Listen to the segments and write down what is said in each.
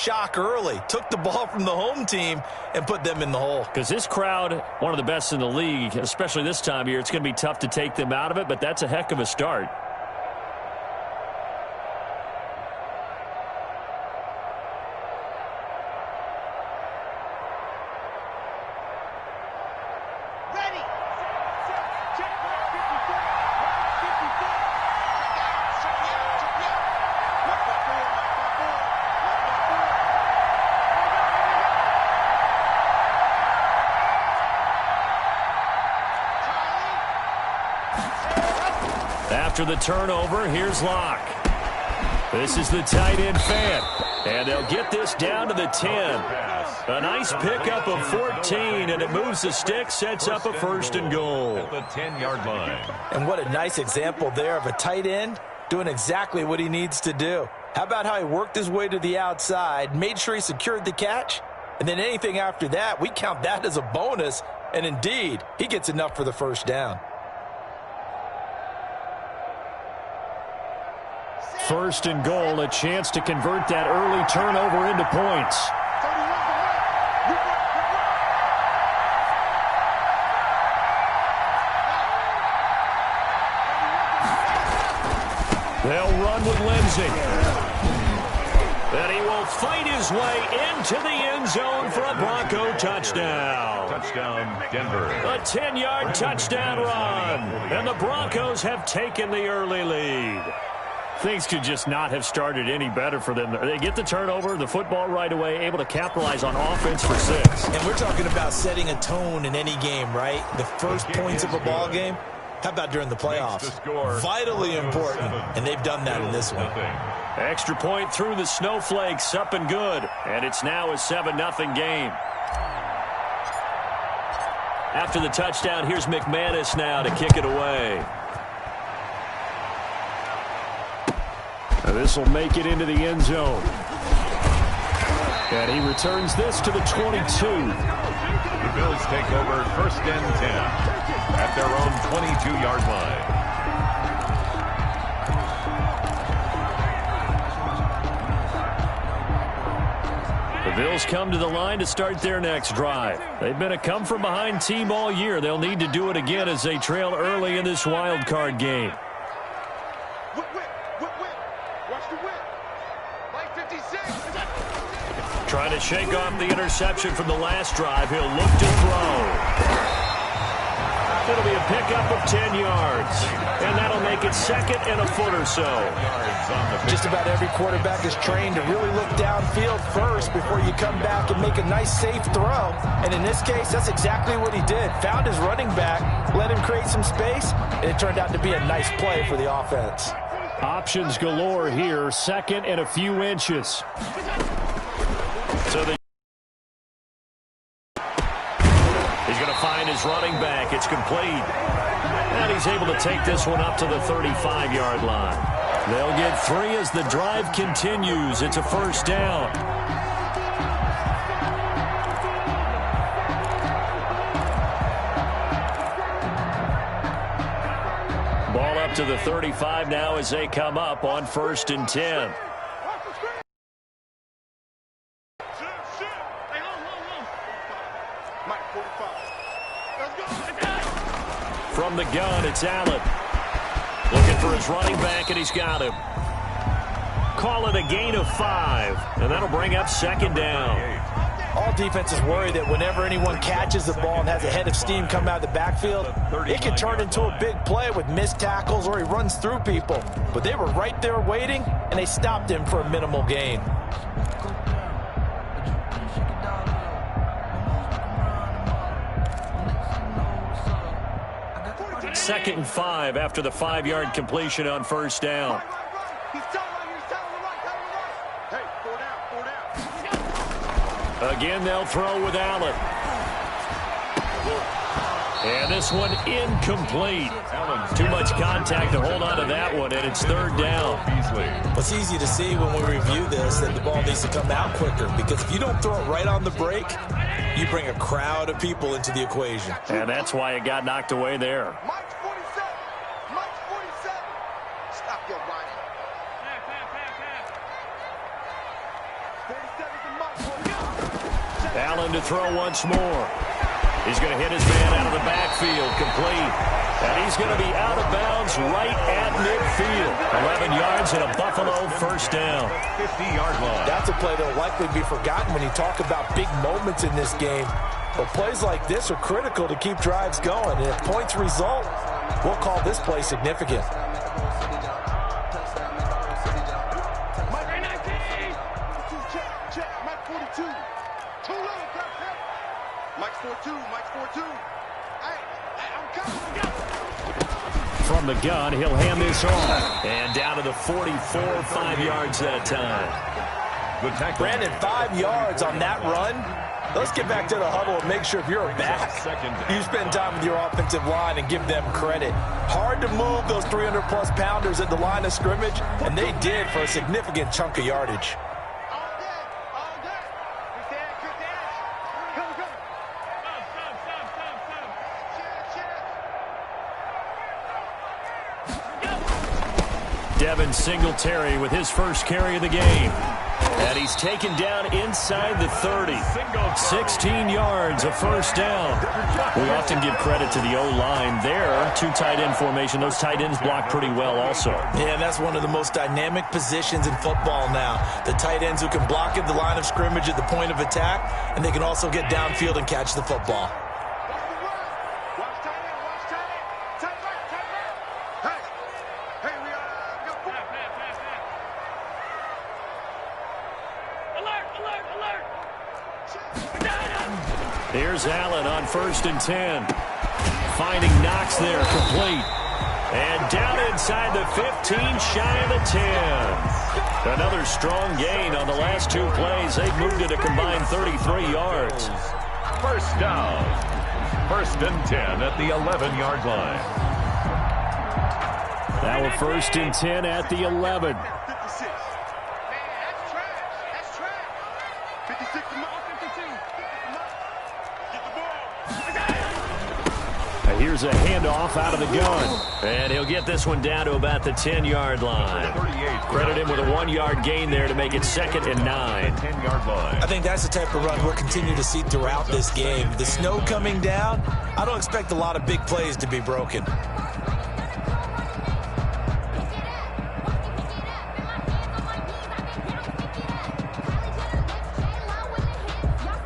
shock early, took the ball from the home team, and put them in the hole. Because this crowd, one of the best in the league, especially this time of year, it's going to be tough to take them out of it, but that's a heck of a start. After the turnover, here's Locke. This is the tight end fan. And they'll get this down to the 10. A nice pickup of 14, and it moves the stick, sets up a first and goal. At the 10-yard line. And what a nice example there of a tight end doing exactly what he needs to do. How about how he worked his way to the outside, made sure he secured the catch, and then anything after that, we count that as a bonus. And indeed, he gets enough for the first down. First and goal, a chance to convert that early turnover into points. They'll run with Lindsey. And he will fight his way into the end zone for a Bronco touchdown. Touchdown, Denver. A 10-yard touchdown run. And the Broncos have taken the early lead. Things could just not have started any better for them. They get the turnover, the football right away, able to capitalize on offense for 6. And we're talking about setting a tone in any game, right? The first points of a ball game. How about during the playoffs? Vitally important, and they've done that in this one. Extra point through the Snowflakes, up and good. And it's now a 7-0 game. After the touchdown, here's McManus now to kick it away. This will make it into the end zone. And he returns this to the 22. The Bills take over first and 10 at their own 22-yard line. The Bills come to the line to start their next drive. They've been a come-from-behind team all year. They'll need to do it again as they trail early in this wild card game. Trying to shake off the interception from the last drive. He'll look to throw. It'll be a pickup of 10 yards. And that'll make it second and a foot or so. Just about every quarterback is trained to really look downfield first before you come back and make a nice, safe throw. And in this case, that's exactly what he did. Found his running back, let him create some space, and it turned out to be a nice play for the offense. Options galore here. Second and a few inches. So he's going to find his running back. It's complete. And he's able to take this one up to the 35-yard line. They'll get 3 as the drive continues. It's a first down. Ball up to the 35 now as they come up on first and 10. From the gun, it's Allen. Looking for his running back, and he's got him. Call it a gain of 5, and that'll bring up second down. All defenses worry that whenever anyone catches the ball and has a head of steam come out of the backfield, it can turn into a big play with missed tackles or he runs through people. But they were right there waiting, and they stopped him for a minimal gain. Second and 5 after the 5-yard completion on first down. Again, they'll throw with Allen. And this one incomplete. Too much contact to hold on to that one, and it's third down. It's easy to see when we review this that the ball needs to come out quicker, because if you don't throw it right on the break, you bring a crowd of people into the equation. And that's why it got knocked away there. Mike 47. Mike 47. Stop your running. 47. Allen to throw once more. He's going to hit his man out of the backfield, complete. And he's going to be out of bounds right at midfield. 11 yards and a Buffalo first down. 50-yard line. That's a play that will likely be forgotten when you talk about big moments in this game. But plays like this are critical to keep drives going. And if points result, we'll call this play significant. From the gun, he'll hand this off. And down to the 44, 5 yards that time. Good tackle. Brandon, 5 yards on that run. Let's get back to the huddle and make sure if you're a back, you spend time with your offensive line and give them credit. Hard to move those 300-plus pounders at the line of scrimmage, and they did for a significant chunk of yardage. Devin Singletary with his first carry of the game. And he's taken down inside the 30. 16 yards, a first down. We often give credit to the O-line there. Two tight end formation. Those tight ends block pretty well also. Yeah, that's one of the most dynamic positions in football now. The tight ends who can block at the line of scrimmage at the point of attack, and they can also get downfield and catch the football. Here's Allen on 1st and 10. Finding Knox there, complete. And down inside the 15, shy of the 10. Another strong gain on the last two plays. They've moved it a combined 33 yards. First down. 1st and 10 at the 11-yard line. Now we're 1st and 10 at the 11. Here's a handoff out of the gun. And he'll get this one down to about the 10-yard line. Credit him with a 1-yard gain there to make it 2nd and 9. 10-yard line. I think that's the type of run we'll continue to see throughout this game. The snow coming down, I don't expect a lot of big plays to be broken.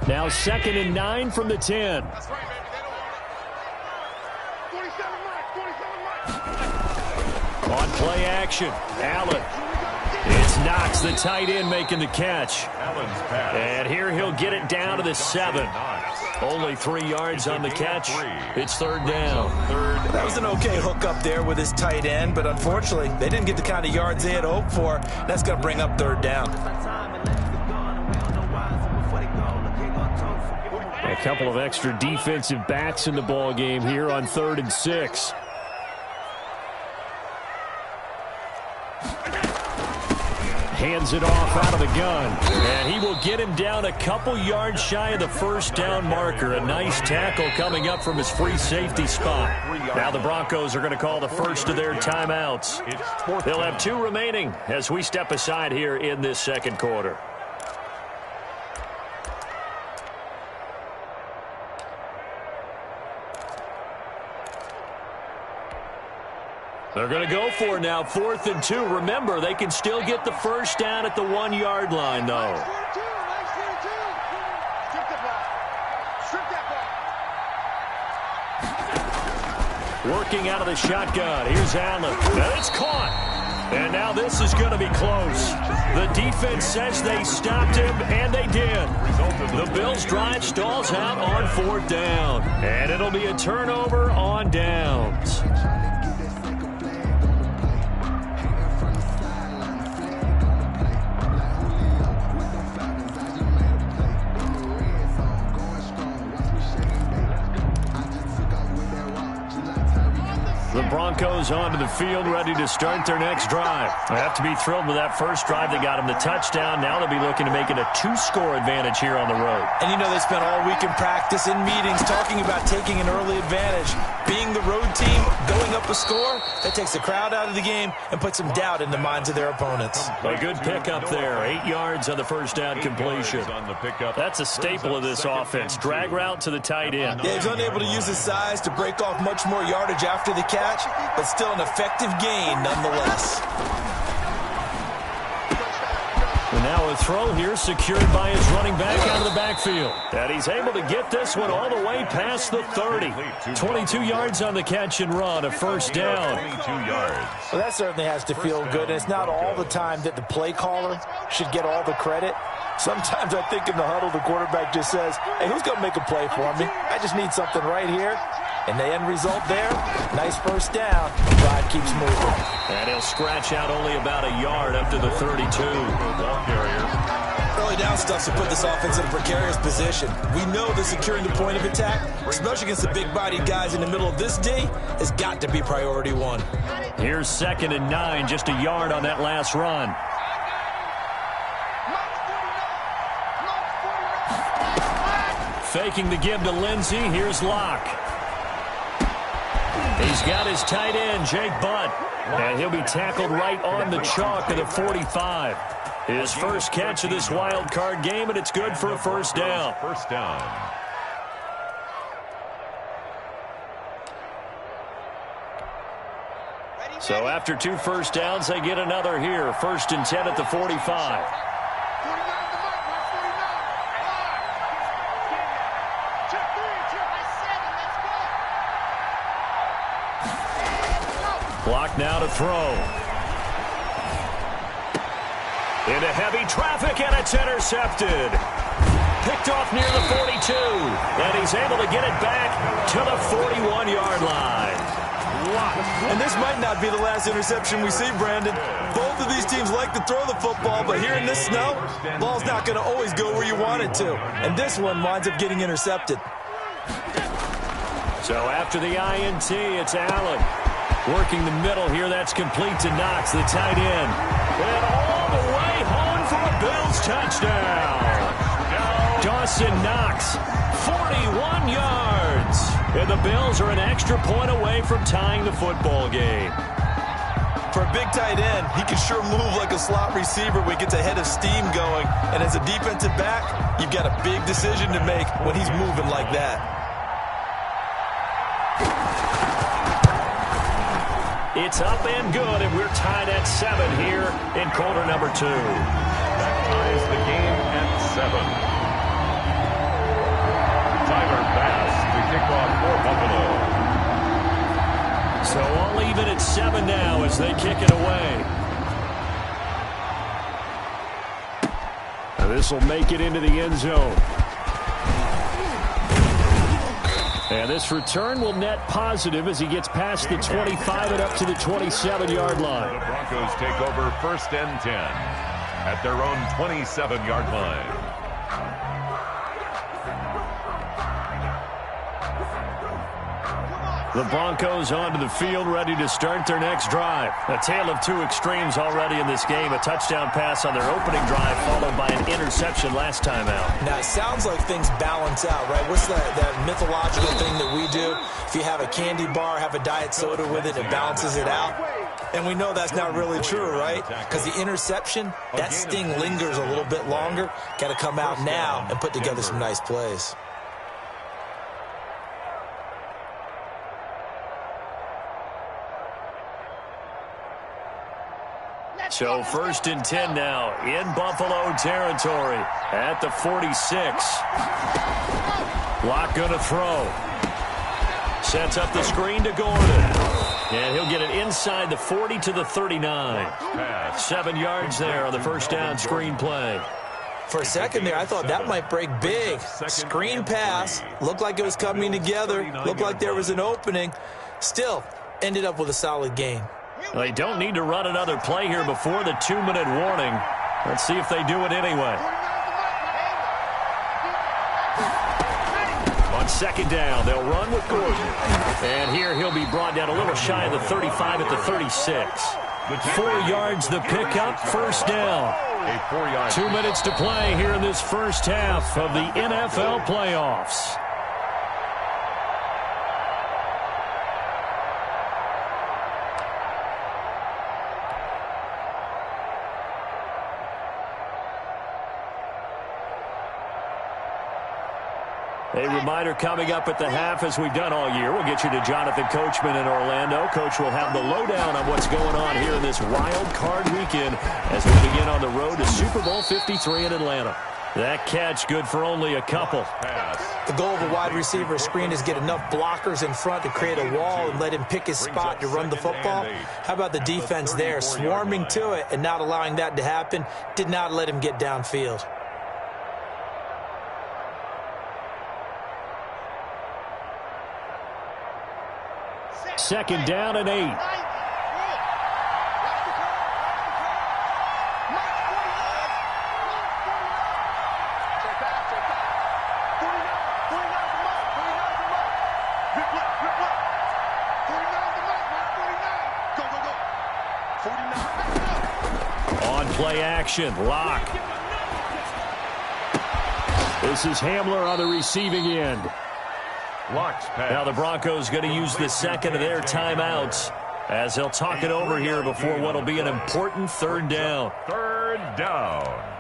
Now 2nd and 9 from the 10. On play action, Allen. It's Knox, the tight end, making the catch. And here he'll get it down to the 7. Only 3 yards on the catch. It's 3rd down. That was an okay hook up there with his tight end, but unfortunately, they didn't get the kind of yards they had hoped for. That's going to bring up 3rd down. A couple of extra defensive backs in the ball game here on 3rd and 6. Hands it off out of the gun. And he will get him down a couple yards shy of the 1st down marker. A nice tackle coming up from his free safety spot. Now the Broncos are going to call the first of their timeouts. They'll have 2 remaining as we step aside here in this 2nd quarter. They're going to go for it now, 4th and 2. Remember, they can still get the first down at the 1-yard line, though. Working out of the shotgun. Here's Allen. And it's caught. And now this is going to be close. The defense says they stopped him, and they did. The Bills' drive stalls out on 4th down. And it'll be a turnover on downs. The Broncos onto the field, ready to start their next drive. They have to be thrilled with that first drive. They got them the touchdown. Now they'll be looking to make it a 2-score advantage here on the road. And you know they spent all week in practice, in meetings, talking about taking an early advantage. Being the road team, going up a score, that takes the crowd out of the game and puts some doubt in the minds of their opponents. A good pickup there. 8 yards on the first down completion. That's a staple of this offense. Drag route to the tight end. Yeah, he's unable to use his size to break off much more yardage after the catch, but still an effective gain nonetheless. And now a throw here secured by his running back out of the backfield. And he's able to get this one all the way past the 30. 22 yards on the catch and run, a first down. 22 yards. Well, that certainly has to feel good, and it's not all the time that the play caller should get all the credit. Sometimes I think in the huddle, the quarterback just says, hey, who's going to make a play for me? I just need something right here. And the end result there, nice first down. Drive keeps moving. And he'll scratch out only about a yard up to the 32. Ball carrier. Early down stuff to put this offense in a precarious position. We know that securing the point of attack, especially against the big-bodied guys in the middle of this D, has got to be priority one. Here's 2nd and 9, just a yard on that last run. Faking the give to Lindsey. Here's Locke. He's got his tight end, Jake Butt. And he'll be tackled right on the chalk of the 45. His first catch of this wild card game, and it's good for a first down. First down. So after 2 first downs, they get another here. 1st and 10 at the 45. Clock now to throw. Into heavy traffic, and it's intercepted. Picked off near the 42. And he's able to get it back to the 41-yard line. And this might not be the last interception we see, Brandon. Both of these teams like to throw the football, but here in this snow, ball's not going to always go where you want it to. And this one winds up getting intercepted. So after the INT, it's Allen. Working the middle here, that's complete to Knox, the tight end. And all the way home for a Bills touchdown. Dawson Knox, 41 yards. And the Bills are an extra point away from tying the football game. For a big tight end, he can sure move like a slot receiver when he gets a head of steam going. And as a defensive back, you've got a big decision to make when he's moving like that. It's up and good, and we're tied at 7 here in quarter number 2. That ties the game at 7. Tyler Bass to kick off for Buffalo. So all even at 7 now as they kick it away. This will make it into the end zone. And this return will net positive as he gets past the 25 and up to the 27-yard line. The Broncos take over 1st and 10 at their own 27-yard line. The Broncos onto the field, ready to start their next drive. A tale of 2 extremes already in this game. A touchdown pass on their opening drive, followed by an interception last time out. Now, it sounds like things balance out, right? What's that mythological thing that we do? If you have a candy bar, have a diet soda with it, it balances it out. And we know that's not really true, right? Because the interception, that sting lingers a little bit longer. Got to come out now and put together some nice plays. So 1st and 10 now in Buffalo territory at the 46. Locke going to throw. Sets up the screen to Gordon. And he'll get it inside the 40 to the 39. 7 yards there on the first down screen play. For a second there, I thought that might break big. Screen pass. Looked like it was coming together. Looked like there was an opening. Still, ended up with a solid gain. They don't need to run another play here before the 2-minute warning. Let's see if they do it anyway. On second down. They'll run with Gordon. And here he'll be brought down a little shy of the 35 at the 36. 4 yards the pickup, first down. 2 minutes to play here in this first half of the NFL playoffs. A reminder coming up at the half, as we've done all year. We'll get you to Jonathan Coachman in Orlando. Coach will have the lowdown on what's going on here in this wild card weekend as we begin on the road to Super Bowl 53 in Atlanta. That catch good for only a couple. The goal of a wide receiver screen is get enough blockers in front to create a wall and let him pick his spot to run the football. How about the defense there, swarming to it and not allowing that to happen? Did not let him get downfield. Second down and 8. On play action, Locke. This is Hamler on the receiving end. Now the Broncos going to use the second of their timeouts as they'll talk it over here before what will be an important third down. Third down.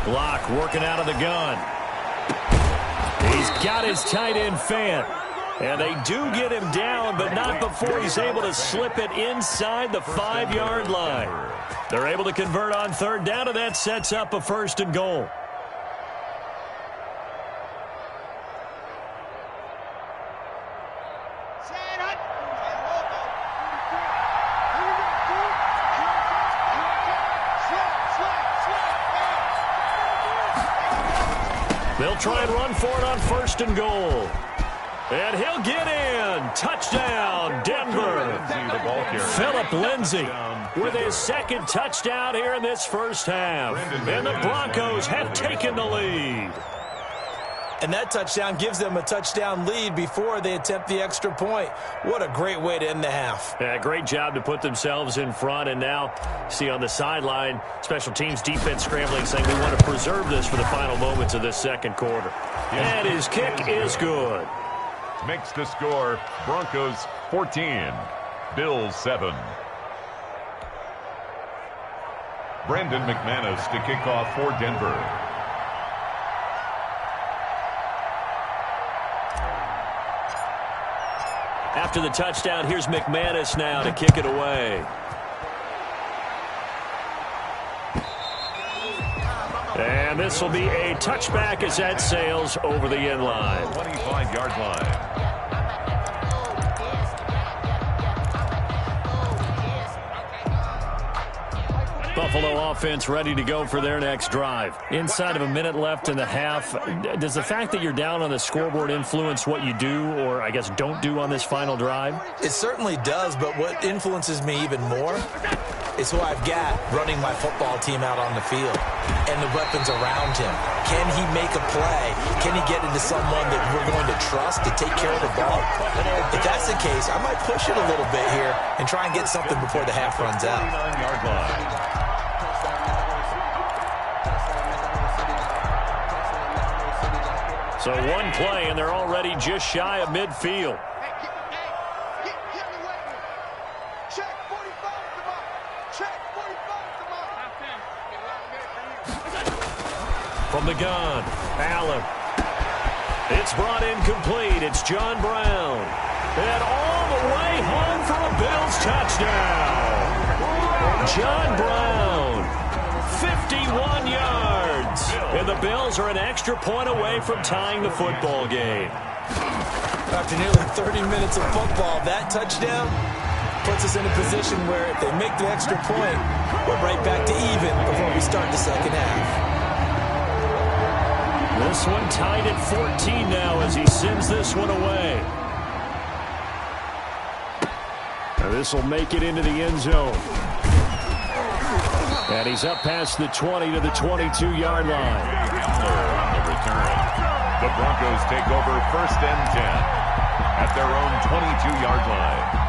Block working out of the gun. He's got his tight end fan. And they do get him down, but not before he's able to slip it inside the 5-yard line. They're able to convert on third down, and that sets up a first and goal. They'll try and run for it on first and goal. And he'll get in. Touchdown, Denver. Philip Lindsay with his second touchdown here in this first half. And the Broncos have taken the lead. And that touchdown gives them a touchdown lead before they attempt the extra point. What a great way to end the half. Yeah, great job to put themselves in front. And now, see on the sideline, special teams defense scrambling, saying we want to preserve this for the final moments of this second quarter. And his kick is good. Makes the score Broncos 14, Bills 7. Brandon McManus to kick off for Denver. After the touchdown, here's McManus now to kick it away. And this will be a touchback as that sails over the end line. 25-yard line. Buffalo offense ready to go for their next drive. Inside of a minute left in the half, does the fact that you're down on the scoreboard influence what you do, or I guess don't do on this final drive? It certainly does, but what influences me even more is who I've got running my football team out on the field and the weapons around him. Can he make a play? Can he get into someone that we're going to trust to take care of the ball? If that's the case, I might push it a little bit here and try and get something before the half runs out. 29-yard line. So one play, and they're already just shy of midfield. From the gun, Allen. It's brought in complete. It's John Brown. And all the way home for a Bills touchdown. John Brown, 51 And the Bills are an extra point away from tying the football game. After nearly 30 minutes of football, that touchdown puts us in a position where if they make the extra point, we're right back to even before we start the second half. This one tied at 14 now as he sends this one away. Now this will make it into the end zone. And he's up past the 20 to the 22-yard line. On the return. The Broncos take over 1st and 10 at their own 22-yard line.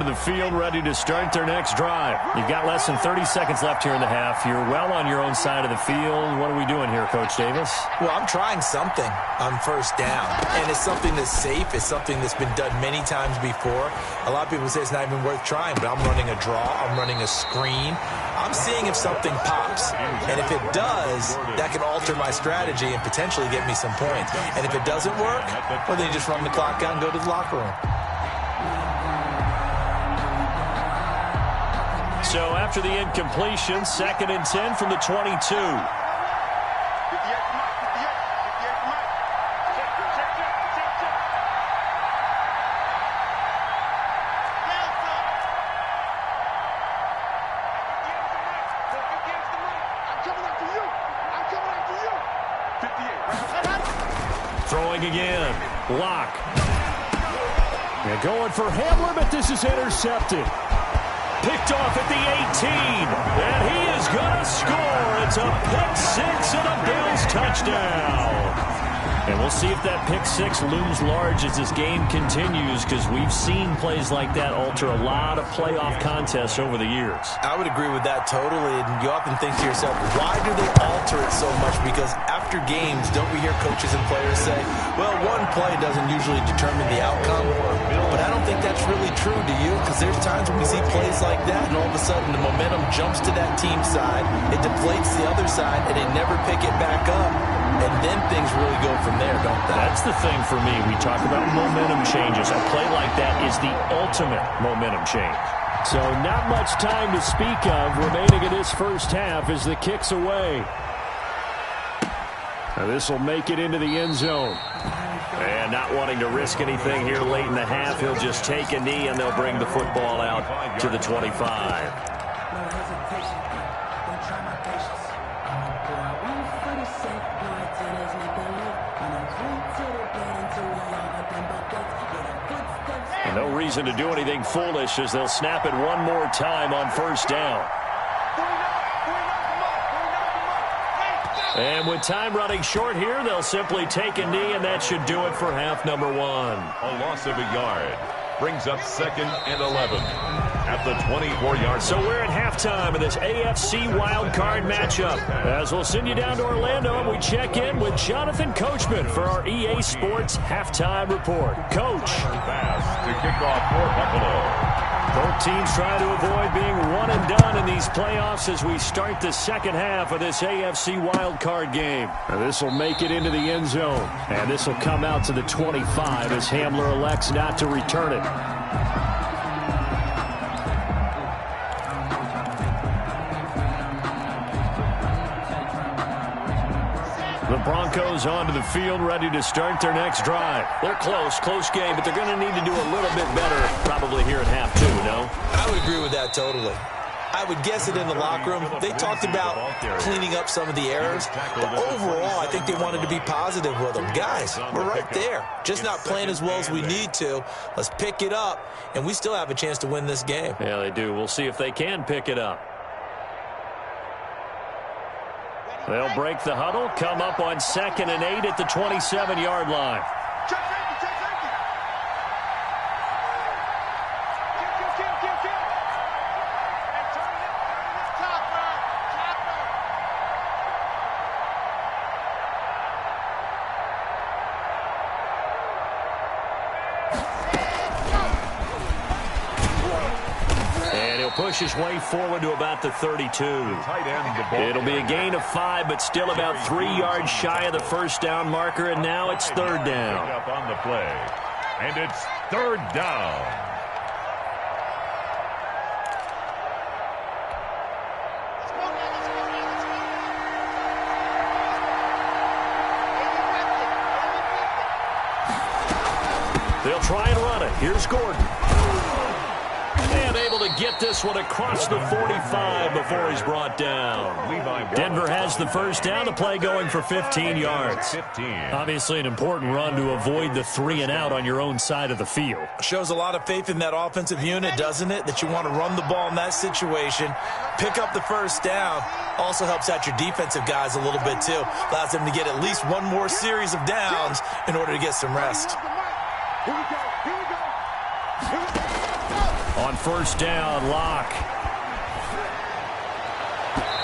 The field ready to start their next drive. You've got less than 30 seconds left here in the half. You're well on your own side of the field. What are we doing here, Coach Davis? Well, I'm trying something on 1st down, and it's something that's safe. It's something that's been done many times before. A lot of people say it's not even worth trying, but I'm running a draw. I'm running a screen. I'm seeing if something pops, and if it does, that can alter my strategy and potentially get me some points. And if it doesn't work, well, then you just run the clock out and go to the locker room. So after the incompletion, 2nd and 10 from the 22. Throwing again. Lock. And going for Hamler, but this is intercepted. Picked off at the 18, and he is going to score. It's a pick six and a Bills touchdown. And we'll see if that pick six looms large as this game continues, because we've seen plays like that alter a lot of playoff contests over the years. I would agree with that totally, and you often think to yourself, why do they alter it so much? Because after games, don't we hear coaches and players say, well, one play doesn't usually determine the outcome, but I don't think that's really true, do you? Because there's times when we see plays like that, and all of a sudden the momentum jumps to that team side, it deflates the other side, and they never pick it back up, and then things really go from there, don't they? That's the thing for me. We talk about momentum changes. A play like that is the ultimate momentum change. So not much time to speak of remaining in this first half as the kick's away. Now this will make it into the end zone. And not wanting to risk anything here late in the half, he'll just take a knee and they'll bring the football out to the 25. No reason to do anything foolish as they'll snap it one more time on 1st down. And with time running short here, they'll simply take a knee, and that should do it for half number one. A loss of a yard brings up 2nd and 11 at the 24-yard line. So we're at halftime of this AFC wildcard matchup. As we'll send you down to Orlando, and we check in with Jonathan Coachman for our EA Sports Halftime Report. Coach. Pass to kick off for Buffalo. Both teams trying to avoid being one and done in these playoffs as we start the second half of this AFC wildcard game. Now this will make it into the end zone, and this will come out to the 25 as Hamler elects not to return it. The Broncos onto the field, ready to start their next drive. They're close game, but they're going to need to do a little bit better probably here in half two, no? I would agree with that totally. I would guess it in the locker room. They talked about cleaning up some of the errors, but overall, I think they wanted to be positive with them. Guys, we're right there. Just not playing as well as we need to. Let's pick it up, and we still have a chance to win this game. Yeah, they do. We'll see if they can pick it up. They'll break the huddle, come up on 2nd and 8 at the 27-yard line. He'll push his way forward to about the 32. It'll be a gain of 5, but still about 3 yards shy of the first down marker, and now it's third down. Up on the play, and it's third down. They'll try and run it. Here's Gordon. And able to get this one across the 45 before he's brought down. Denver has the first down. The play going for 15 yards. Obviously an important run to avoid the 3 and out on your own side of the field. Shows a lot of faith in that offensive unit, doesn't it? That you want to run the ball in that situation. Pick up the first down. Also helps out your defensive guys a little bit too. Allows them to get at least one more series of downs in order to get some rest. Here we go. Here we go. Here we go. On first down, Locke.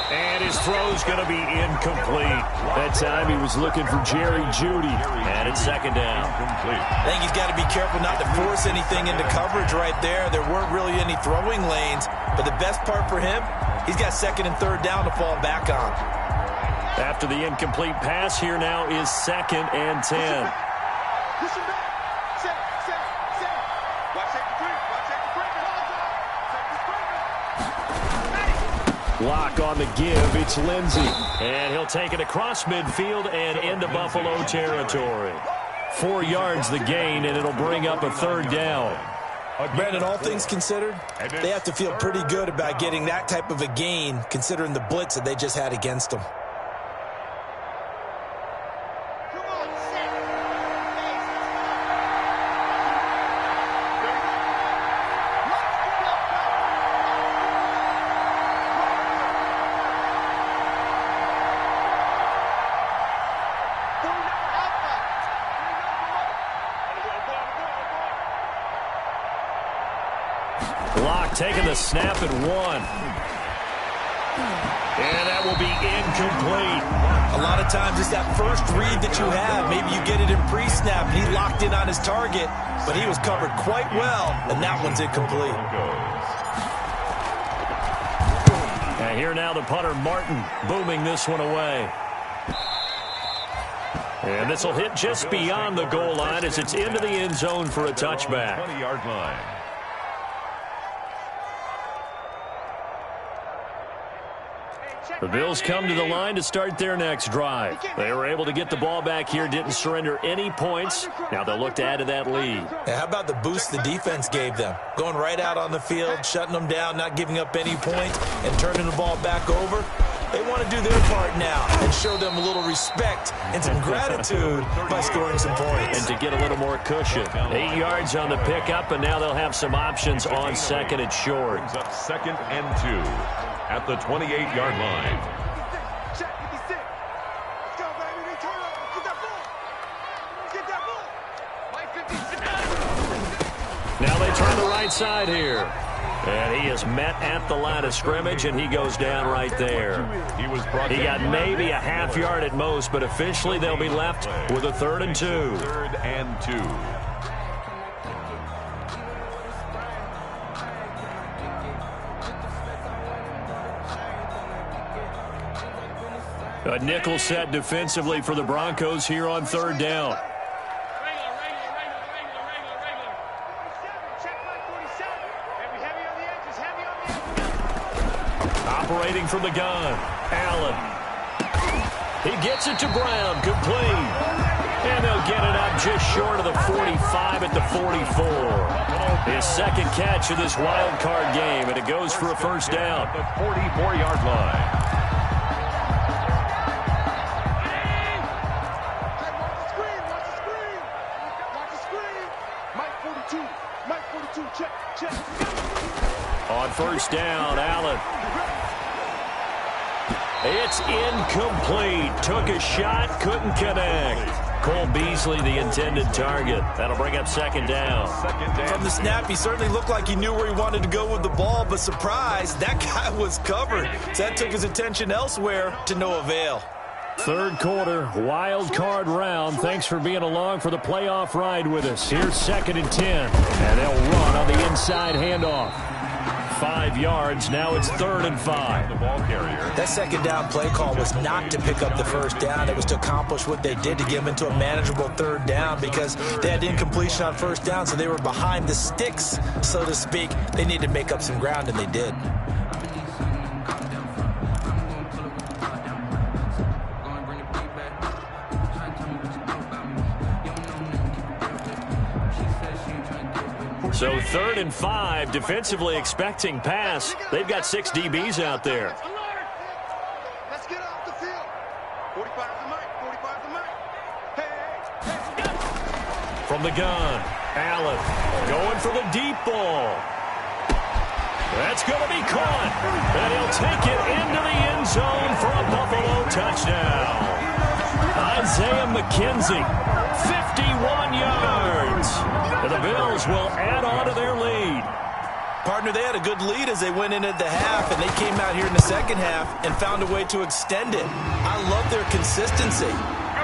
And his throw's going to be incomplete. That time he was looking for Jerry Jeudy. And it's second down. I think he's got to be careful not to force anything into coverage right there. There weren't really any throwing lanes. But the best part for him, he's got second and third down to fall back on. After the incomplete pass, here now is second and 10. Listen back. Set. Watch take the break. Lock on the give. It's Lindsey. And he'll take it across midfield and into Buffalo territory. 4 yards the gain, and it'll bring up a third down. Brandon, all things considered, they have to feel pretty good about getting that type of a gain, considering the blitz that they just had against them. Locke taking the snap at 1. And that will be incomplete. A lot of times it's that first read that you have. Maybe you get it in pre-snap. He locked in on his target, but he was covered quite well, and that one's incomplete. And here now the punter, Martin, booming this one away. And this will hit just beyond the goal line as it's into the end zone for a touchback. 20-yard line. The Bills come to the line to start their next drive. They were able to get the ball back here, didn't surrender any points. Now they'll look to add to that lead. How about the boost the defense gave them? Going right out on the field, shutting them down, not giving up any points, and turning the ball back over. They want to do their part now and show them a little respect and some gratitude by scoring some points. And to get a little more cushion. 8 yards on the pickup, and now they'll have some options on second and short. Brings up second and 2 at the 28-yard line. Check 56. Let's go, baby. They turn up. Get that ball. Get that ball. Mike 56. Now they try the right side here. And he is met at the line of scrimmage, and he goes down right there. He got maybe a half yard at most, but officially they'll be left with a 3rd and 2. 3rd and 2. A nickel set defensively for the Broncos here on 3rd down. Operating from the gun, Allen. He gets it to Brown, complete. And they'll get it up just short of the 45 at the 44. His second catch of this wild card game, and it goes for a first down. The 44-yard line. On first down, Allen. It's incomplete. Took a shot, couldn't connect. Cole Beasley, the intended target. That'll bring up second down. From the snap, he certainly looked like he knew where he wanted to go with the ball, but surprise, that guy was covered. So that took his attention elsewhere to no avail. Third quarter, wild card round. Thanks for being along for the playoff ride with us. Here's second and 10. And they'll run on the inside handoff. 5 yards. Now it's 3rd and 5. The ball carrier. That second down play call was not to pick up the first down. It was to accomplish what they did to get them into a manageable 3rd down because they had incompletion on first down, so they were behind the sticks, so to speak. They needed to make up some ground, and they did. So 3rd and 5, defensively expecting pass. They've got 6 DBs out there. Let's get off the field. 45 the mic. 45 the mic. Hey. From the gun, Allen going for the deep ball. That's going to be caught. And he'll take it into the end zone for a Buffalo touchdown. Isaiah McKenzie, 51 yards. And the Bills will add on to their lead. Partner, they had a good lead as they went into the half, and they came out here in the second half and found a way to extend it. I love their consistency.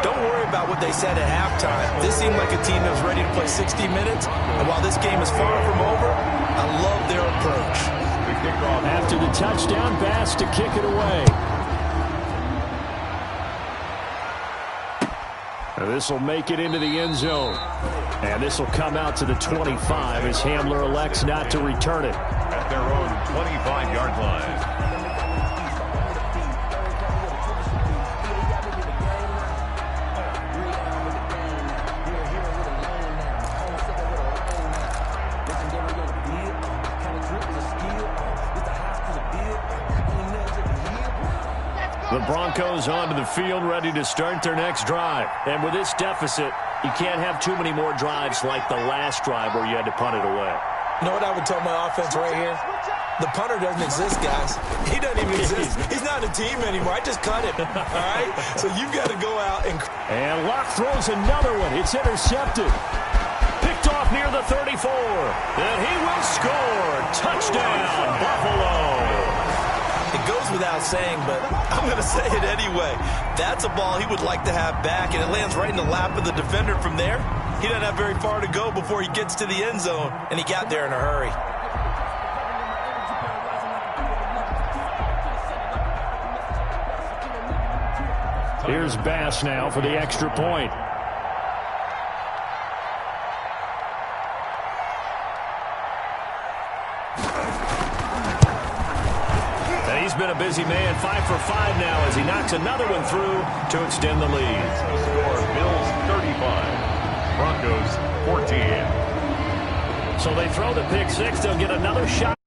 Don't worry about what they said at halftime. This seemed like a team that was ready to play 60 minutes, and while this game is far from over, I love their approach. After the touchdown pass to kick it away. This will make it into the end zone. And this will come out to the 25 as Hamler elects not to return it. At their own 25-yard line. The Broncos onto the field ready to start their next drive. And with this deficit, you can't have too many more drives like the last drive where you had to punt it away. You know what I would tell my offense right here? The punter doesn't exist, guys. He doesn't even exist. He's not a team anymore. I just cut him, all right? So you've got to go out and... And Locke throws another one. It's intercepted. Picked off near the 34. And he will score. Touchdown, Buffalo. It goes without saying, but I'm going to say it anyway. That's a ball he would like to have back, and it lands right in the lap of the defender from there. He doesn't have very far to go before he gets to the end zone, and he got there in a hurry. Here's Bass now for the extra point. He's been a busy man, 5 for 5 now as he knocks another one through to extend the lead. Score Bills 35, Broncos 14. So they throw the pick six. They'll get another shot.